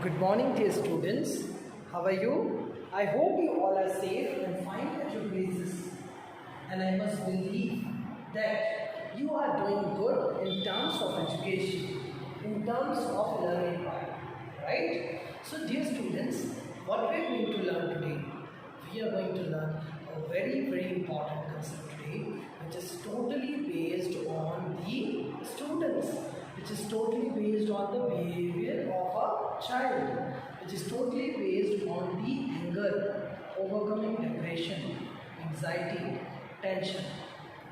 Good morning, dear students. How are you? I hope you all are safe and fine at your places. And I must believe that you are doing good in terms of education, in terms of learning, right? So, dear students, what we are going to learn today? We are going to learn a very important concept today, which is totally based on the students, which is totally based on the behavior of a child, which is totally based on the anger, overcoming depression, anxiety, tension.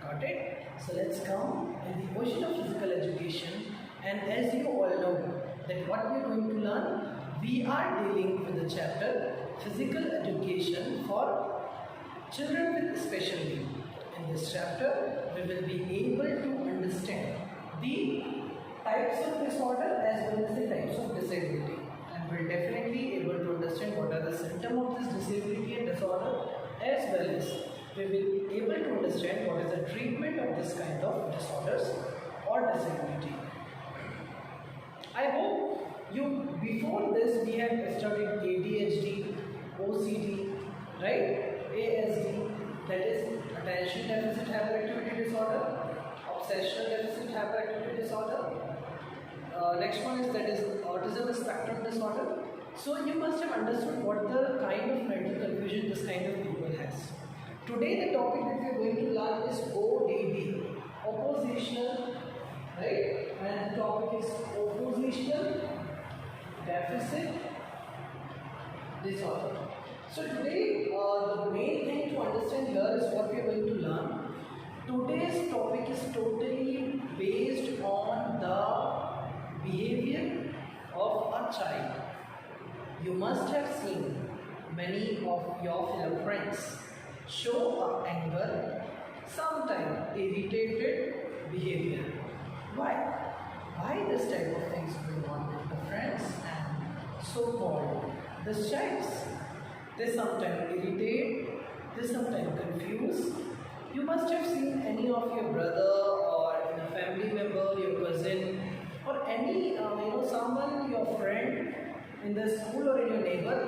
Got it? So let's come in the ocean of physical education, and as you all know that what we are going to learn, we are dealing with the chapter physical education for children with special needs. In this chapter, we will be able to understand the types of disorder as well as the types of disability, and we'll definitely able to understand what are the symptoms of this disability and disorder, as well as we will be able to understand what is the treatment of this kind of disorders or disability. I hope you, before this we have studied ADHD, OCD, right, ASD, that is attention deficit hyperactivity disorder, obsessional deficit hyperactivity disorder. Next one is that is autism spectrum disorder. So you must have understood what the kind of mental confusion this kind of people has. Today the topic that we are going to learn is ODD, oppositional, right? And the topic is oppositional deficit disorder. So today the main thing to understand here is what we are going to learn. Today's topic is totally based on the behavior of a child. You must have seen many of your fellow friends show anger, sometimes irritated behavior. Why? Why this type of things going on with the friends and so-called the childs? They sometimes irritate, they sometimes confuse. You must have seen any of your brother or a family member, your cousin, or any someone, your friend in the school or in your neighbor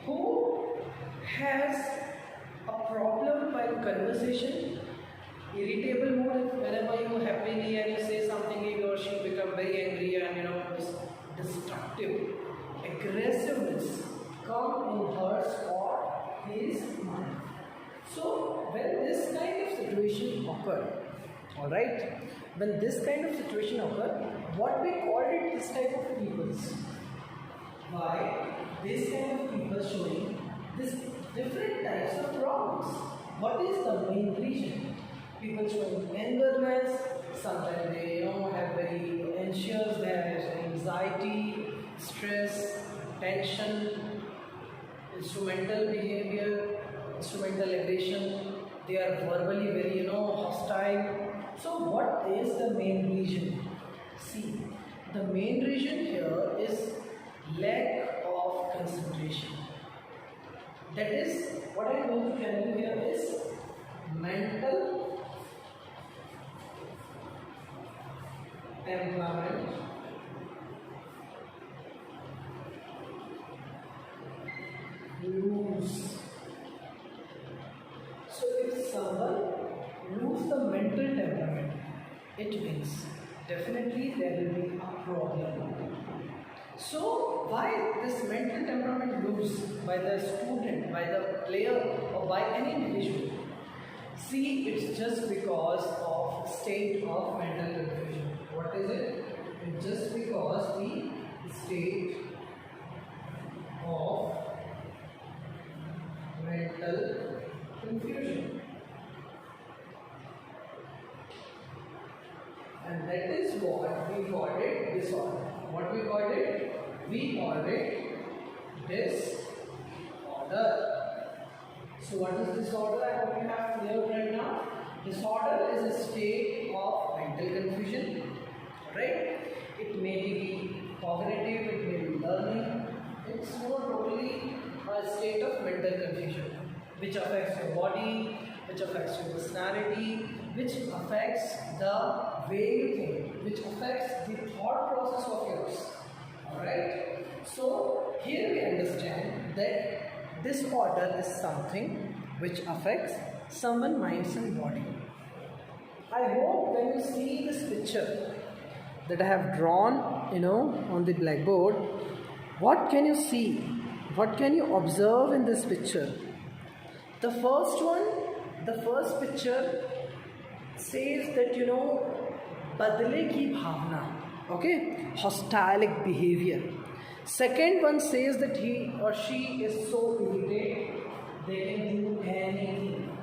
who has a problem while conversation, irritable mood. Whenever you happily and you say something, he or she become very angry and destructive, aggressiveness come in hers or his mind. So when this kind of situation occur, alright, when this kind of situation occur, what we called it this type of peoples? Why this kind of people showing this different types of problems? What is the main reason? People showing angerness, sometimes they have very anxious, they have anxiety, stress, tension, instrumental behavior, instrumental aggression, they are verbally very hostile. So what is the main reason? See, the main reason here is lack of concentration. That is what I am going to tell you here is mental temperament lose. So if someone lose the mental temperament, it means definitely there will be a problem. So why this mental temperament lose by the student, by the player, or by any individual? See, it's just because of state of mental confusion. What is it? It's just because the state of mental confusion, and that is what we called it disorder. What we called it? We called it disorder. So what is disorder? I hope you have clear right now. Disorder is a state of mental confusion, right? It may be cognitive, it may be learning. It's more totally a state of mental confusion, which affects your body, which affects your personality, which affects the way you think, which affects the thought process of yours. Alright? here we understand that disorder is something which affects someone's mind and body. I hope when you see this picture that I have drawn, on the blackboard, what can you see? What can you observe in this picture? The first picture says that, badle ki bhavna, okay, hostile behavior. Second one says that he or she is so irritated, they can do anything.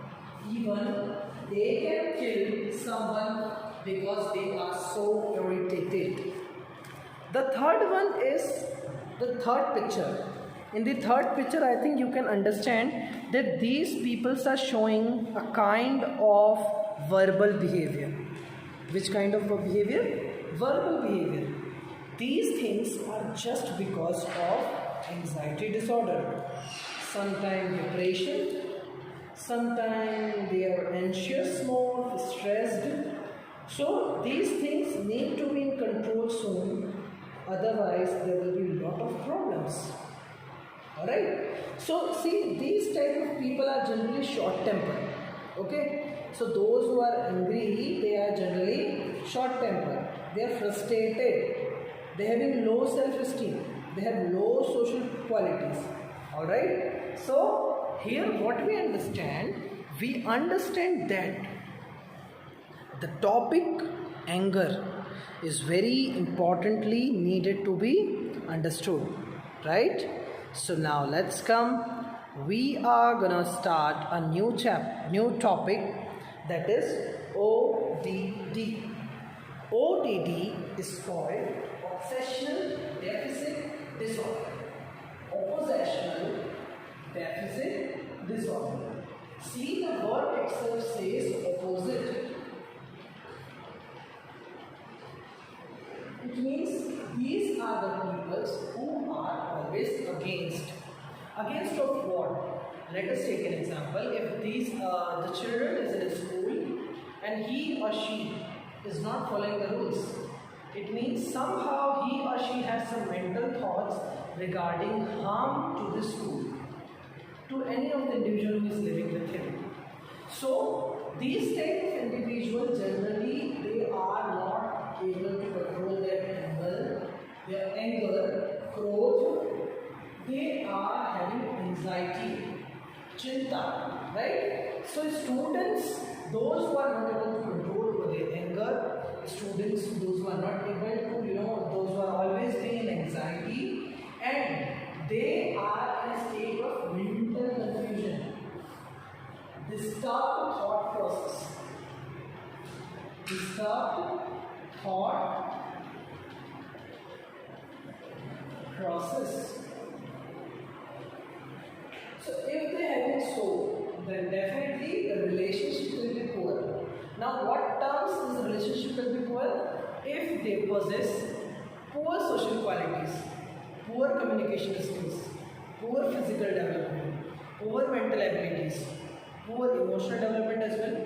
Even they can kill someone because they are so irritated. The third one is the third picture. In the third picture, I think you can understand that these peoples are showing a kind of verbal behavior. Which kind of a behavior? Verbal behavior. These things are just because of anxiety disorder. Sometimes depression, sometimes they are anxious mode, stressed. So these things need to be in control soon, otherwise there will be a lot of problems. Alright? So see, these type of people are generally short-tempered. Okay? So those who are angry, they are generally short-tempered. They are frustrated. They are having low self-esteem. They have low social qualities. Alright? So here what we understand that the topic anger is very importantly needed to be understood. Right? So now let's come. We are gonna start a new topic, that is ODD. ODD is called Oppositional Deficit Disorder. Oppositional Deficit Disorder. See, the word itself says opposite. It means these are the people who are always against. Against of what? Let us take an example. If the children is in a school and he or she is not following the rules, it means somehow he or she has some mental thoughts regarding harm to the school, to any of the individual who is living with him. So these type of individuals generally they are not able to control their anger, growth. They are having anxiety, chinta, right? So students, those who are not able to control their anger, students, those who are not able to, those who are always being in anxiety, and they are in a state of mental confusion. Disturbed thought process. Disturbed thought process. So if they have it so, then definitely the relationship will be poor. Now what terms this relationship will be poor? If they possess poor social qualities, poor communication skills, poor physical development, poor mental abilities, poor emotional development as well,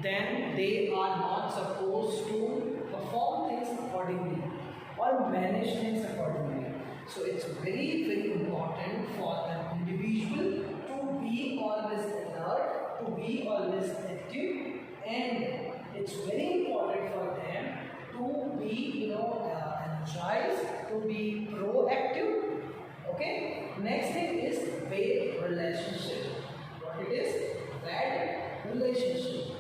then they are not supposed to perform things accordingly or manage things accordingly. So it's very, very important for an individual to be always alert, to be always active, and it's very important for them to be, energized, to be proactive. Okay. Next thing is bad relationship. What it is? Bad relationship.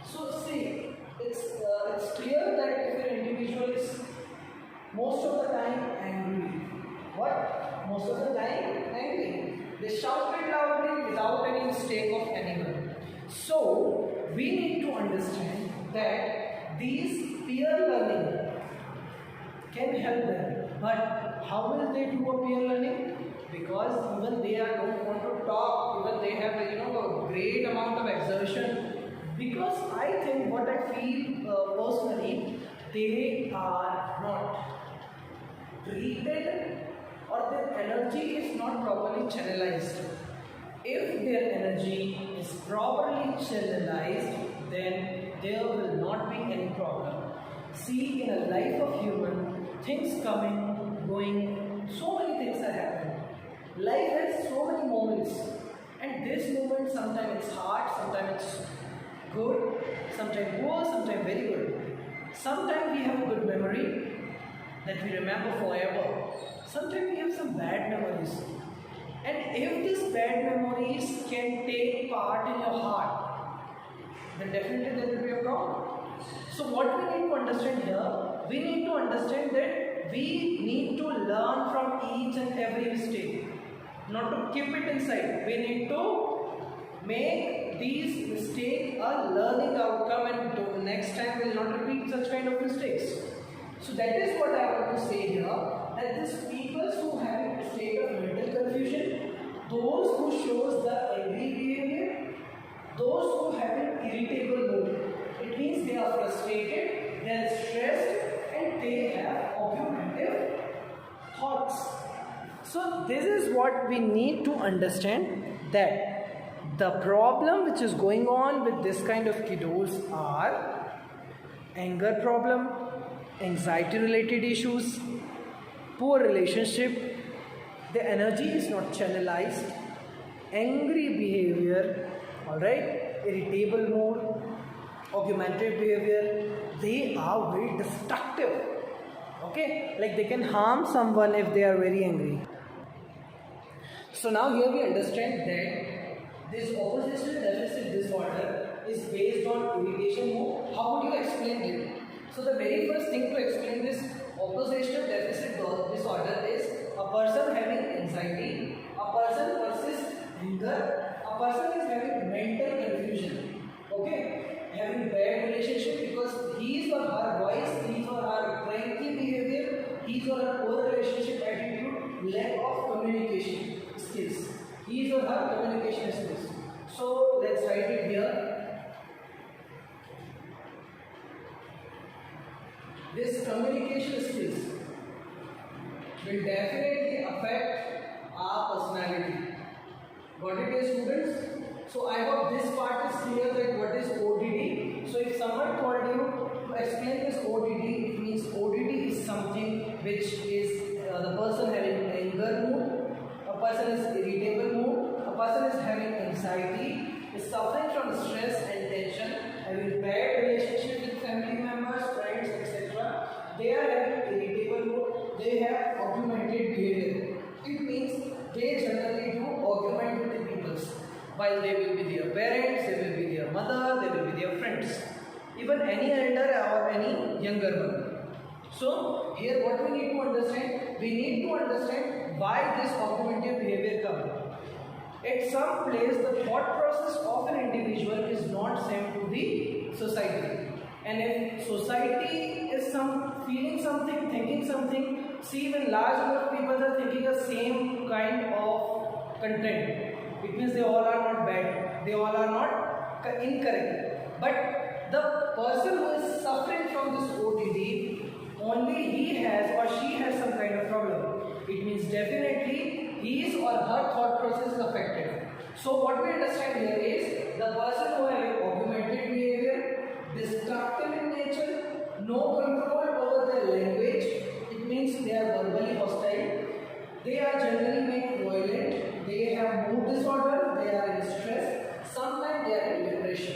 So see, it's clear that if an individual is most of the time angry. What? Most of the time angry. They shout it loudly without any mistake of anyone. So we need to understand that these peer learning can help them. But how will they do a peer learning? Because even they don't want to talk, even they have a great amount of exertion. Because I think what I feel personally, they are not treated or their energy is not properly channelized. If their energy is properly channelized, then there will not be any problem. See, in a life of human, things coming, going, so many things are happening. it's hard, sometimes it's good, sometimes poor, sometimes very good. Sometimes we have a good memory that we remember forever. Sometimes we have some bad memories. And if these bad memories can take part in your heart, then definitely there will be a problem. So what we need to understand here, we need to understand that we need to learn from each and every mistake, not to keep it inside. We need to make these mistakes a learning outcome, and next time we will not repeat such kind of mistakes. So that is what I want to say here, that these people who have a state of mental confusion, those who shows the angry behavior, those who have an irritable mood, it means they are frustrated, they are stressed, and they have argumentative thoughts. So this is what we need to understand, that the problem which is going on with this kind of kiddos are anger problem, anxiety related issues, poor relationship, the energy is not channelized, angry behavior, alright, irritable mood, argumentative behavior, they are very destructive. Okay, like they can harm someone if they are very angry. So now here we understand that this oppositional deficit disorder is based on irritation mode. How would you explain it? So the very first thing to explain this oppositional deficit disorder is a person having anxiety, a person persists anger, a person is having mental confusion, okay, having bad relationship because his or her voice, his or her cranky behavior, his or her poor relationship attitude, lack of communication skills, his or her communication skills. So let's write it here. This communication skills will definitely affect our personality. Got it, dear students? So I hope this part is clear, that what is ODD. So if someone told you to explain this ODD, it means ODD is something which is the person having anger mood, a person is irritable mood, a person is having anxiety, is suffering from stress and tension, having bad relationship with family members, friends, etc. They are having irritable mood, they have argumentative behavior. It means they generally do argument with the people. While they will be their parents, they will be their mother, they will be their friends, even any elder or any younger one. So here what we need to understand, we need to understand why this argumentative behavior comes. At some place, the thought process of an individual is not same to the society. And if society is feeling something, thinking something, see, even large number of people are thinking the same kind of content. It means they all are not bad, they all are not incorrect. But the person who is suffering from this ODD, only he has or she has some kind of problem. It means definitely his or her thought process is affected. So what we understand here is the person who has argumentative behavior, destructive in nature, no control over their language, it means they are verbally hostile, they are generally made violent, they have mood disorder, they are in stress, sometimes they are in depression.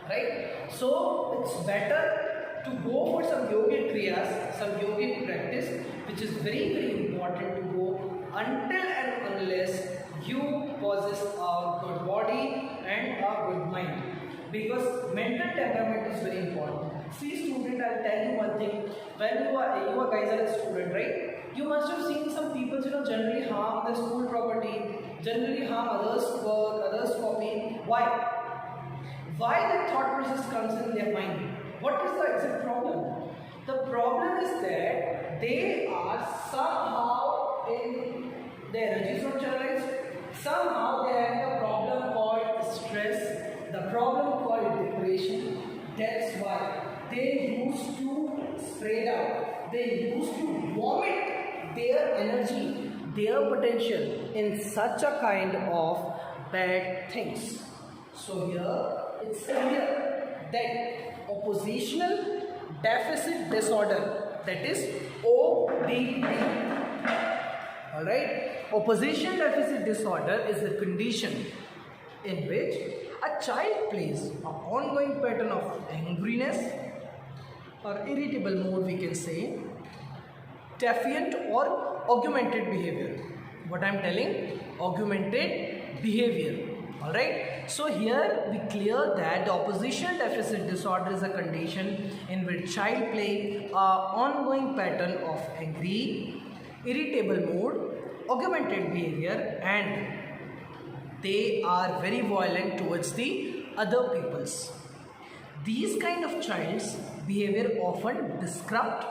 Right? So it's better to go for some yogic kriyas, some yogic practice, which is very, very important to go until and unless you possess a good body and a good mind. Because mental temperament is very important. See, student, I'll tell you one thing. When you are guys are a student, right? You must have seen some people, generally harm their school property, generally harm others' work, others' copy. Why? Why that thought process comes in their mind? What is the exact problem? The problem is that they are somehow in their energy is not channelized. Somehow they have a problem called stress, the problem called depression. That's why they used to spread out, they used to vomit their energy, their potential in such a kind of bad things. So here it's clear that oppositional deficit disorder, that is ODD. Alright, opposition deficit disorder is a condition in which a child plays an ongoing pattern of angriness or irritable mood, we can say, defiant or augmented behavior. What I am telling? Augmented behavior. Alright. So here we clear that the oppositional deficit disorder is a condition in which child play an ongoing pattern of angry, irritable mood, augmented behavior, and they are very violent towards the other peoples. These kind of child's behavior often disrupt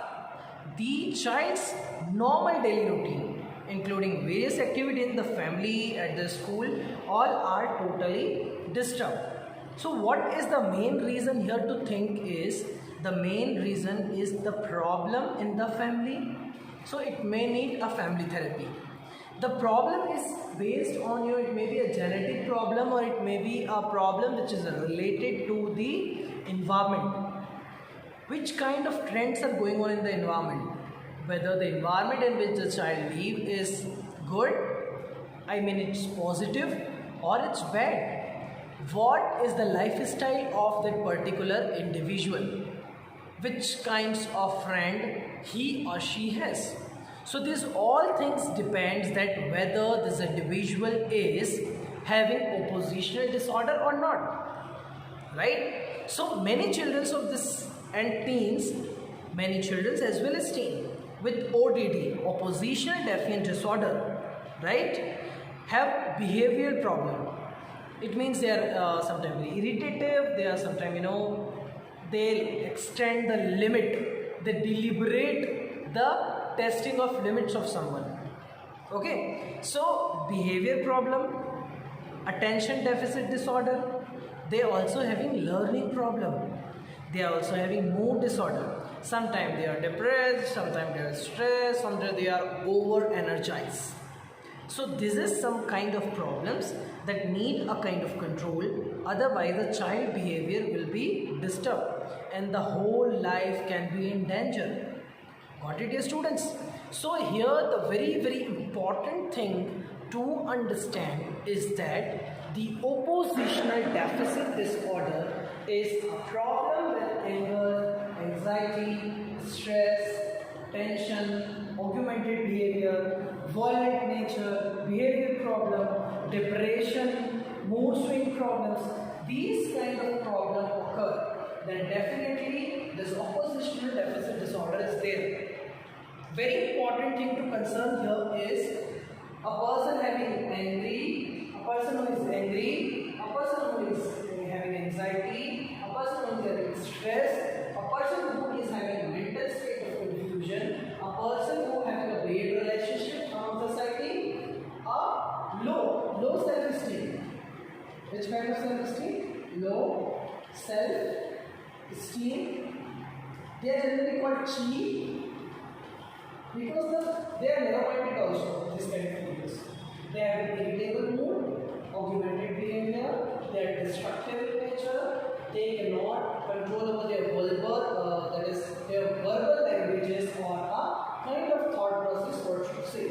the child's normal daily routine, including various activities in the family, at the school, all are totally disturbed. So what is the main reason here to think is, the main reason is the problem in the family. So it may need a family therapy. The problem is based on it may be a genetic problem, or it may be a problem which is related to the environment. Which kind of trends are going on in the environment? Whether the environment in which the child lives is good, I mean it's positive, or it's bad. What is the lifestyle of that particular individual? Which kinds of friend he or she has? So these all things depends that whether this individual is having oppositional disorder or not, right? So many children of this and teens, many children as well as teens with ODD, oppositional defiant disorder, right, have behavioral problem. It means they are sometimes very irritative, they are sometimes, they extend the limit, they deliberate the testing of limits of someone. Okay, so behavior problem, attention deficit disorder, they also having learning problem, they are also having mood disorder. Sometimes they are depressed, sometimes they are stressed, sometimes they are over energized. So this is some kind of problems that need a kind of control, otherwise the child behavior will be disturbed and the whole life can be in danger. Got it, dear students? So here the very important thing to understand is that the oppositional deficit disorder is a problem with anger, anxiety, stress, tension, augmented behavior, violent nature, behavior problem, depression, mood swing problems. These kind of problems occur, then definitely this oppositional deficit disorder is there. Very important thing to concern here is a person having angry, a person who is angry, a person who is having anxiety, a person who is having stress, a person who is having mental state of confusion, a person who having a bad relationship from society, a low self-esteem. Which kind of self-esteem? Low self-esteem. They are generally called cheap because they are never-minded also, this kind of people. They have irritable mood, augmented behavior, they are destructive in nature, they cannot control over their verbal, that is their verbal languages or a kind of thought process, what should say.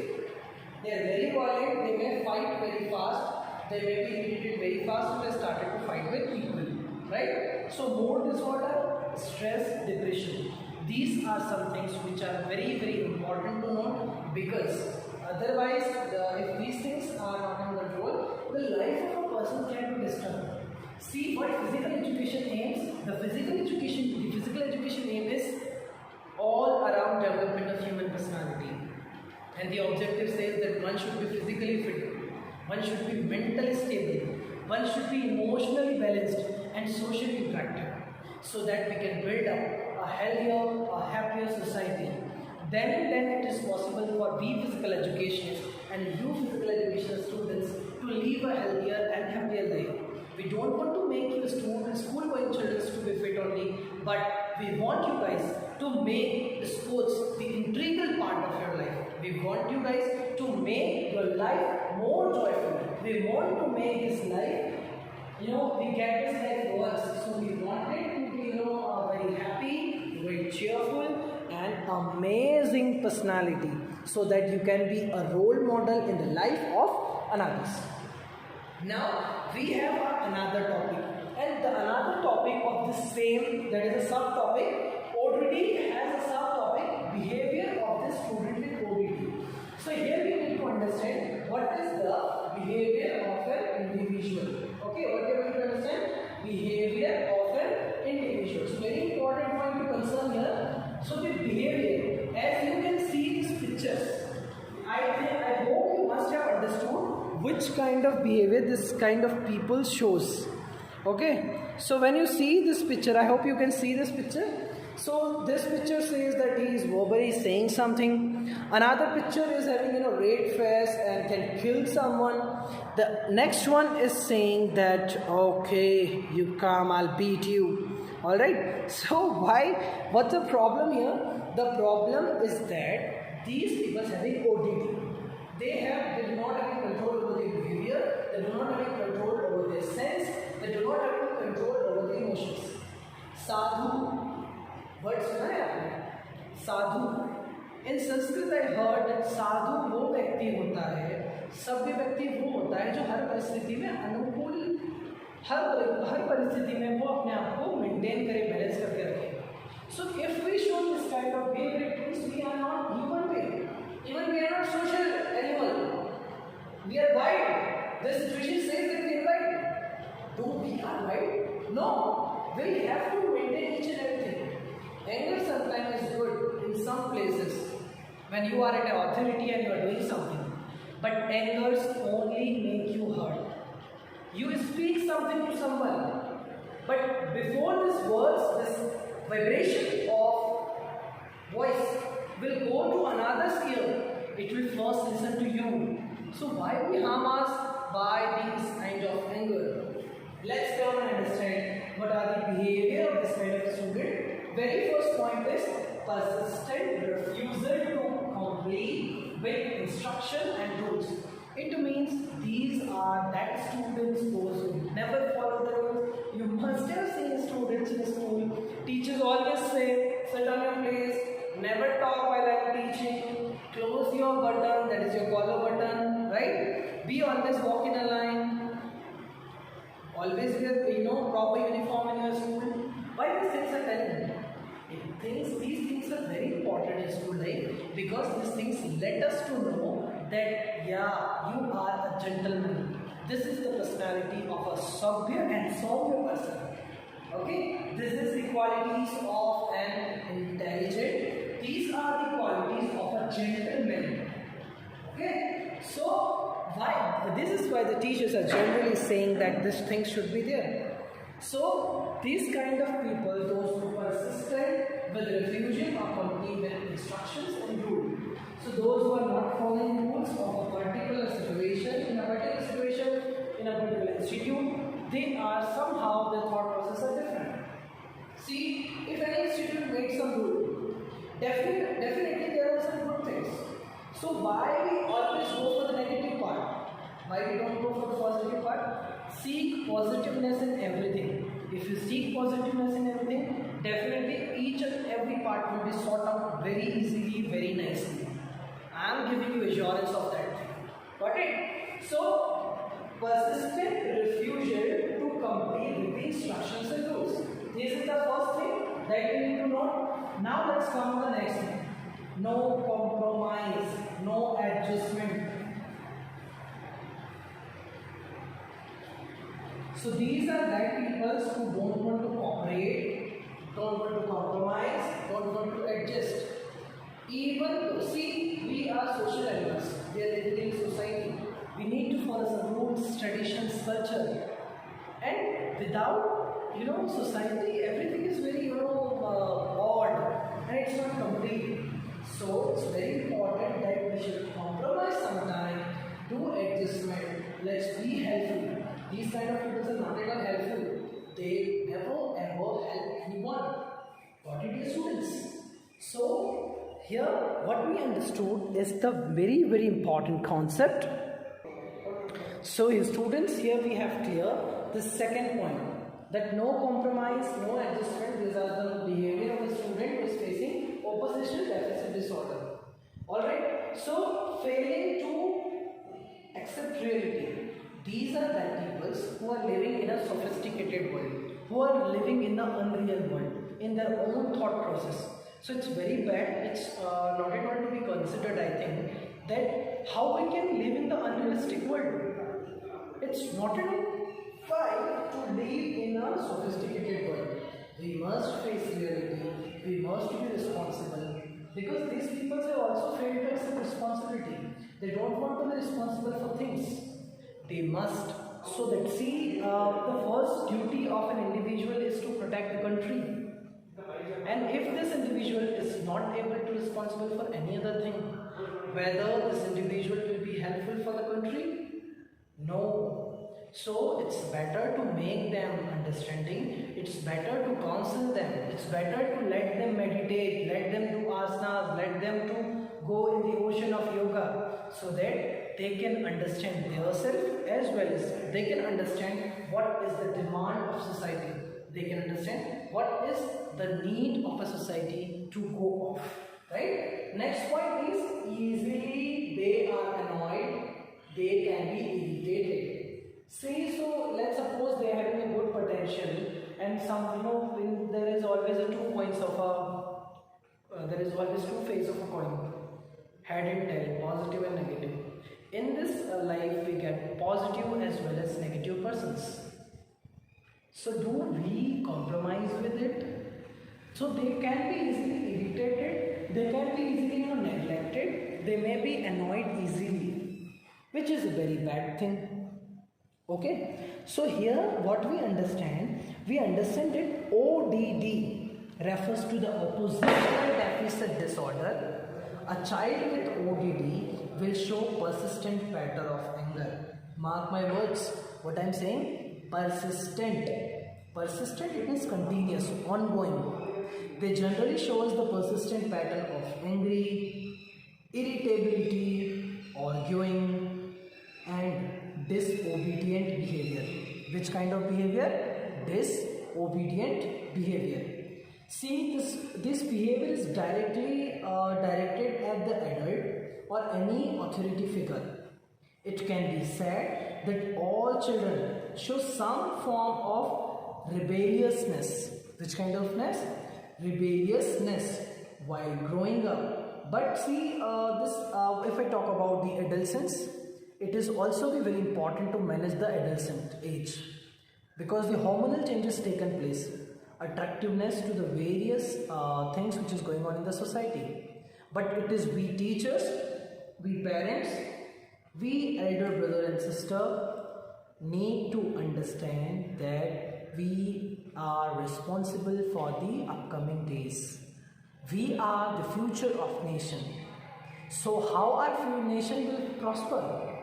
They are very violent, they may fight very fast, they may be irritated very fast, so they started to fight with people, right? So mood disorder, stress, depression. These are some things which are very important to know, because otherwise if these things are not in control, the life of a person can be disturbed. See what physical education aims. The physical education aim is all around development of human personality. And the objective says that one should be physically fit, one should be mentally stable, one should be emotionally balanced and socially interactive, so that we can build up a healthier, a happier society. Then it is possible for we physical educationists and you physical education students to live a healthier and happier life. We don't want to make you school going children to be fit only, but we want you guys to make sports the integral part of your life. We want you guys to make your life more joyful. We want to make this life, we get this life once, so we want it to be, very happy, very cheerful, and amazing personality, so that you can be a role model in the life of others. Now we have another topic, and the another topic of the same, that is a subtopic, already has a subtopic, behavior of the student with ODD. So here we need to understand what is the behavior of an individual. Okay, what we are going to understand? Behavior of an individual. So very important point to concern here. So the behavior, as you can see these pictures, I hope you must have understood which kind of behavior this kind of people shows. Okay, so when you see this picture, I hope you can see this picture. So this picture says that he is verbally saying something. Another picture is having red face and can kill someone. The next one is saying that okay, you come, I'll beat you. Alright, so why? What's the problem here? The problem is that these people having ODD. They do not have control over their behavior, they do not have control over their sense, they do not have control over their emotions. Sadhu, word सुना है आपने? Sadhu. In Sanskrit I heard that sadhu वो व्यक्ति होता है, सभ्य व्यक्ति वो होता है जो हर परिस्थिति में अनुकूल, हर परिस्थिति में वो अपने आप को मेंटेन करे, बैलेंस करके रखे. So if we show this kind of behavior, it means we are not human being. Even we are not social animal. We are wild. The situation says that we are wild. Do we are wild? No. We have to maintain each and everything. Anger sometimes is good in some places when you are at an authority and you are doing something. But angers only make you hurt. You speak something to someone, but before this words, this vibration of voice will go to another's ear. It will first listen to you. So why we harm us? By these kind of anger. Let's come and understand what are the behavior of this kind of student. Very first point is persistent refusal to complete with instruction and rules. It means these are that students who never follow the rules. You must have seen students in school. Teachers always say, sit on your place, never talk while I am teaching, close your button, that is your collar button, right? Be always walk in a line, always wear proper uniform in your school. Why these things are telling? These things are very important in school life because these things let us to know that yeah, you are a gentleman. This is the personality of a sabhya and soumya person. Okay, this is the qualities of an intelligent. These are the qualities of a gentleman. Okay, so why? This is why the teachers are generally saying that this thing should be there. So these kind of people, those who persistent with refusing or complete with instructions and rules. So those who are not following rules of a particular situation, in a particular institute, they are somehow, their thought process are different. See, if any institute makes some rule, definitely there are some good things. So why we always go for the negative part? Why we don't go for the positive part? Seek positiveness in everything. If you seek positiveness in everything, definitely each and every part will be sorted out very easily, very nicely. I am giving you assurance of that. Got it? So, persistent refusal to complete with the instructions and rules. This is the first thing that you need to know. Now let's come to the next thing. No compromise, no adjustment. So these are that people who don't want to cooperate, don't want to compromise, don't want to adjust. Even see, we are social animals. We are living in society. We need to follow some rules, traditions, culture. And without society, everything is very odd and it's not complete. So it's very important that we should compromise sometime, do adjustment. Let's be helpful. These kind of people are not at all helpful. They never ever help anyone. Got it, dear students? So here what we understood is the very, very important concept. So students, here we have clear the second point, that no compromise, no adjustment. These are the behavior of a student who is facing oppositional deficit disorder. Alright, so failing to accept reality, These are that people who are living in a sophisticated world, who are living in the unreal world, in their own thought process. So it's very bad, it's not at all to be considered, I think, that how we can live in the unrealistic world. It's not at all fine to live in a sophisticated world. We must face reality, we must be responsible, because these people have also failed to accept responsibility. They don't want to be responsible for things. They must. So that see, the first duty of an individual is to protect the country. And if this individual is not able to be responsible for any other thing, whether this individual will be helpful for the country? No. So it's better to make them understanding, it's better to counsel them, it's better to let them meditate, let them do asanas, let them to go in the ocean of yoga, so that they can understand themselves as well as they can understand what is the demand of society. They can understand what is the need of a society to go off. Right? Next point is easily they are annoyed, they can be irritated. See, so let's suppose they are having a good potential, and some, when there is always a 2 points of a, there is always 2 faces of a coin, head and tail, positive and negative. In this life, we get positive as well as negative persons. So do we compromise with it? So they can be easily irritated, they can be easily neglected, they may be annoyed easily, which is a very bad thing. Okay, so here what we understand that ODD refers to the oppositional deficit disorder. A child with ODD will show persistent pattern of anger. Mark my words, what I am saying, persistent. Persistent, it means continuous, ongoing. They generally shows the persistent pattern of angry, irritability, arguing, and disobedient behavior. Which kind of behavior? Disobedient behavior. See, this behavior is directly directed at the adult or any authority figure. It can be said that all children show some form of rebelliousness. Which kind of ness? Rebelliousness while growing up. But see, if I talk about the adolescence, it is also very important to manage the adolescent age, because the hormonal changes taken place, attractiveness to the various things which is going on in the society. But it is we teachers, we parents, we elder brother and sister need to understand that we are responsible for the upcoming days. We are the future of nation. So how our nation will prosper?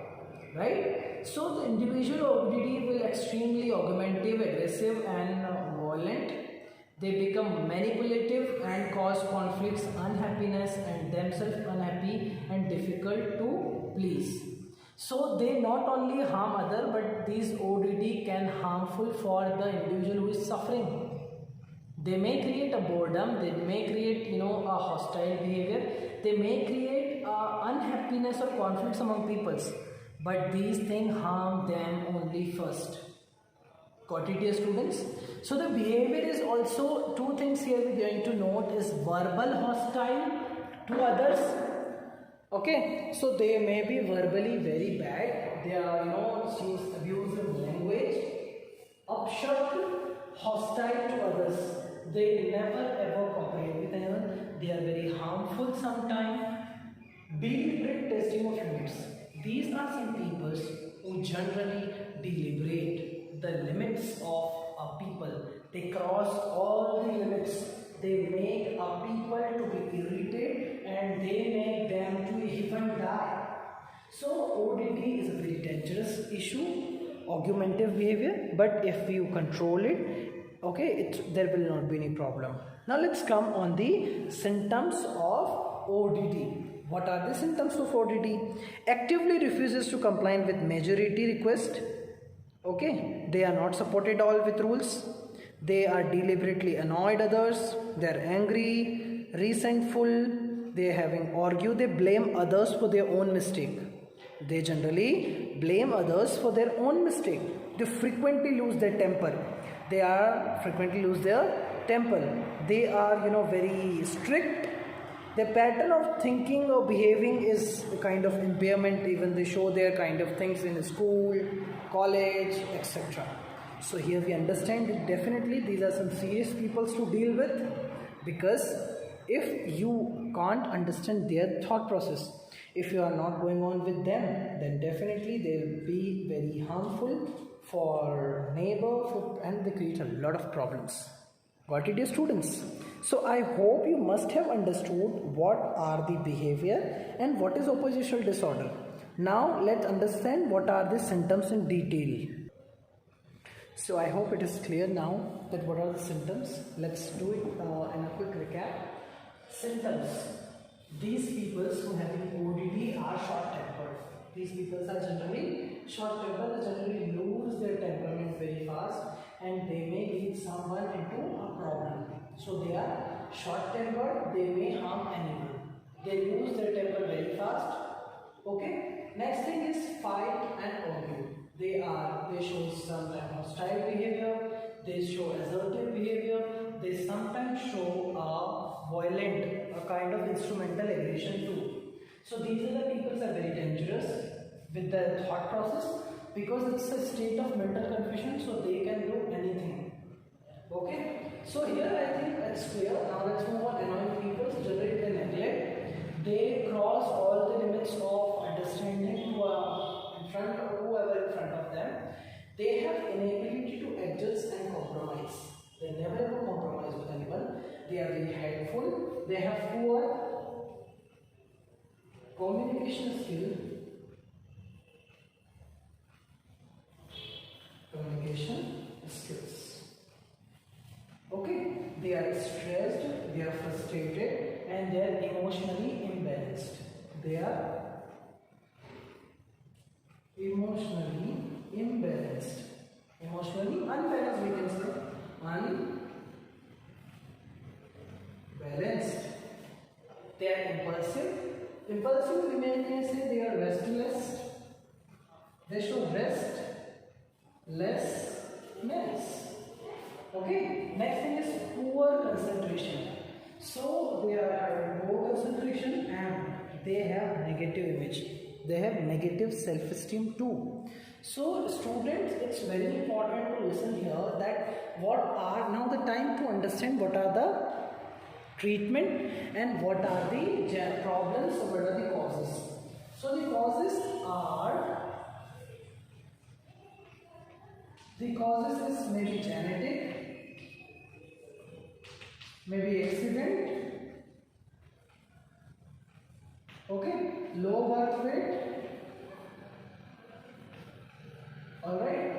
Right? So the individual ODD will extremely argumentative, aggressive and violent. They become manipulative and cause conflicts, unhappiness and themselves unhappy and difficult to please. So they not only harm other, but these ODD can harmful for the individual who is suffering. They may create a boredom, they may create a hostile behavior, they may create unhappiness or conflicts among peoples. But these things harm them only first. Got it, dear students? So the behavior is also 2 things here we're going to note is verbal hostile to others. Okay, so they may be verbally very bad. They are, use abusive language, upshot, hostile to others. They never ever cooperate with anyone. They are very harmful sometimes. Deliberate testing of limits. These are some people who generally deliberate the limits of a people. They cross all the limits. They make a people to be irritated and they make them to even die. So ODD is a very dangerous issue, argumentative behavior, but if you control it, okay, there will not be any problem. Now let's come on the symptoms of ODD. What are the symptoms of ODD? Actively refuses to comply with majority request. Okay, they are not supported all with rules. They are deliberately annoyed others. They are angry, resentful. They are having argue. They blame others for their own mistake. They generally blame others for their own mistake. They frequently lose their temper. They are frequently lose their temper. They are, very strict. Their pattern of thinking or behaving is a kind of impairment. Even they show their kind of things in school, college, etc. So here we understand that definitely these are some serious people to deal with, because if you can't understand their thought process, if you are not going on with them, then definitely they will be very harmful for neighbor, and they create a lot of problems. Got it, dear students? So I hope you must have understood what are the behavior and what is oppositional disorder. Now let's understand what are the symptoms in detail. So I hope it is clear now that what are the symptoms. Let's do it in a quick recap. Symptoms. These people who have ODD are short-tempered. These people are generally short-tempered. They generally lose their temperament very fast, and they may lead someone into a problem. So they are short-tempered. They may harm anyone. They lose their temper very fast. Okay. Next thing is fight and argue. They show some type of hostile behavior. They show assertive behavior. They sometimes show a violent, a kind of instrumental aggression too. So these are the people that are very dangerous with their thought process, because it's a state of mental confusion, so they can do anything. Okay, so here I think it's clear. Now let's move on. Annoying people, generally they neglect. They cross all the limits of understanding whoever in front of them. They have inability to adjust and compromise. They never ever compromise with anyone. They are very helpful. They have poor communication skill. Communication skills. Okay, they are stressed, they are frustrated, and they are emotionally imbalanced. They are emotionally imbalanced. Emotionally unbalanced, we can say. Unbalanced. They are impulsive. Impulsive, we may say they are restless. They show restlessness. Okay, next thing is poor concentration. So they are having poor concentration, and they have negative image. They have negative self-esteem too. So students, it's very important to listen here that what are now the time to understand what are the treatment and what are the problems or what are the causes. So the causes is maybe genetic, maybe accident, okay, low birth weight, alright,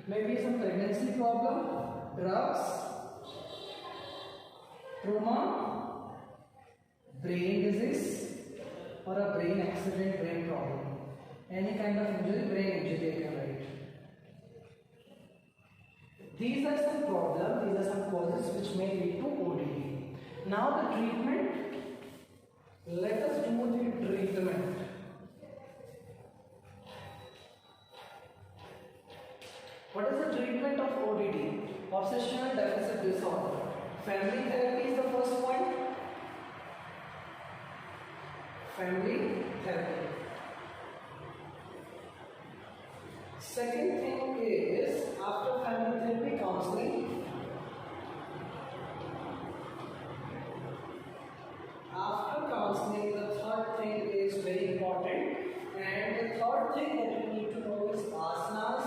maybe some pregnancy problem, drugs, trauma, brain disease, or a brain accident, brain problem. Any kind of injury, brain injury you can write. These are some problems, these are some causes which may lead to ODD. Now the treatment, let us do the treatment. What is the treatment of ODD? Obsessional deficit disorder. Family therapy is the first point. Family therapy. Second thing is, after family therapy, counseling. After counseling, the third thing is very important, and the third thing that you need to know is asanas.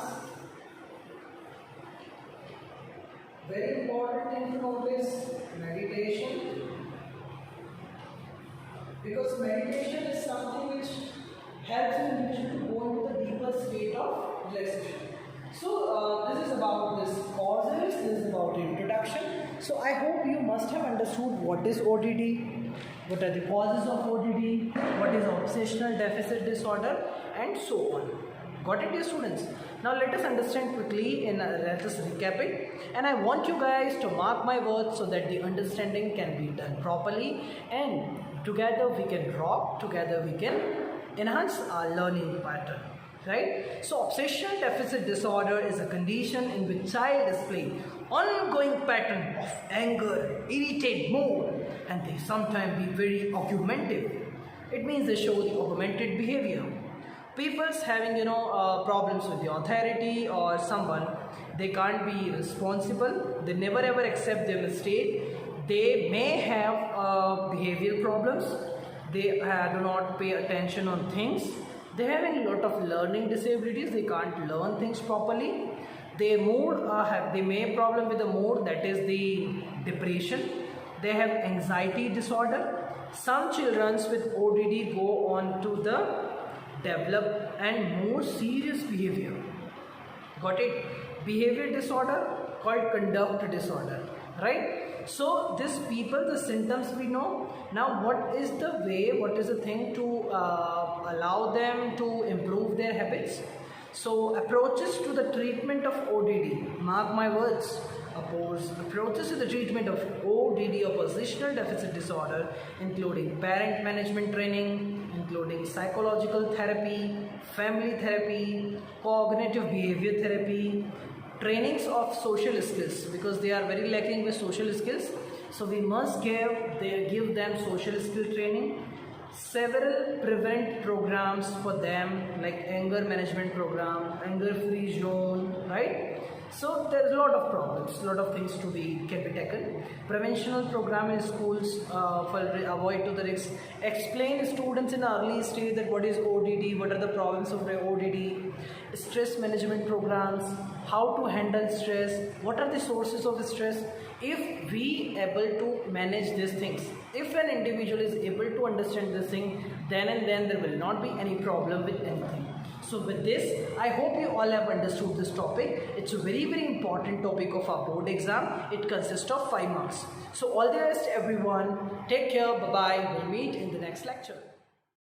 Very important thing to know is meditation, because meditation is something which helps an individual to go into the deeper state of relaxation. So this is about this causes, this is about the introduction. So I hope you must have understood what is ODD, what are the causes of ODD, what is obsessional deficit disorder, and so on. Got it, dear students? Now let us understand quickly and let us recap it. And I want you guys to mark my words so that the understanding can be done properly, and together we can rock, together we can enhance our learning pattern. Right? So obsession deficit disorder is a condition in which child display ongoing pattern of anger, irritated mood, and they sometimes be very argumentative. It means they show the augmented behavior. People's having problems with the authority or someone, they can't be responsible. They never ever accept their mistake. They may have behavioral problems. They do not pay attention on things. They have a lot of learning disabilities. They can't learn things properly. Their mood they may have problem with the mood, that is the depression. They have anxiety disorder. Some children with ODD go on to the develop and more serious behavior. Got it? Behavior disorder called conduct disorder, right? So these people, the symptoms we know. Now what is the way, what is the thing to allow them to improve their habits? So approaches to the treatment of ODD, mark my words, approaches to the treatment of ODD, oppositional deficit disorder, including parent management training, including psychological therapy, family therapy, cognitive behavior therapy, trainings of social skills, because they are very lacking with social skills. So we must give them social skill training. Several prevent programs for them, like anger management program, anger free zone, right? So there's a lot of problems, a lot of things can be taken. Preventional program in schools for avoid to the risks. Explain students in early stage that what is ODD, what are the problems of the ODD. Stress management programs, how to handle stress, what are the sources of stress. If we able to manage these things, if an individual is able to understand this thing, then and then there will not be any problem with anything. So with this, I hope you all have understood this topic. It's a very, very important topic of our board exam. It consists of 5 marks. So all the best everyone. Take care. Bye-bye. We'll meet in the next lecture.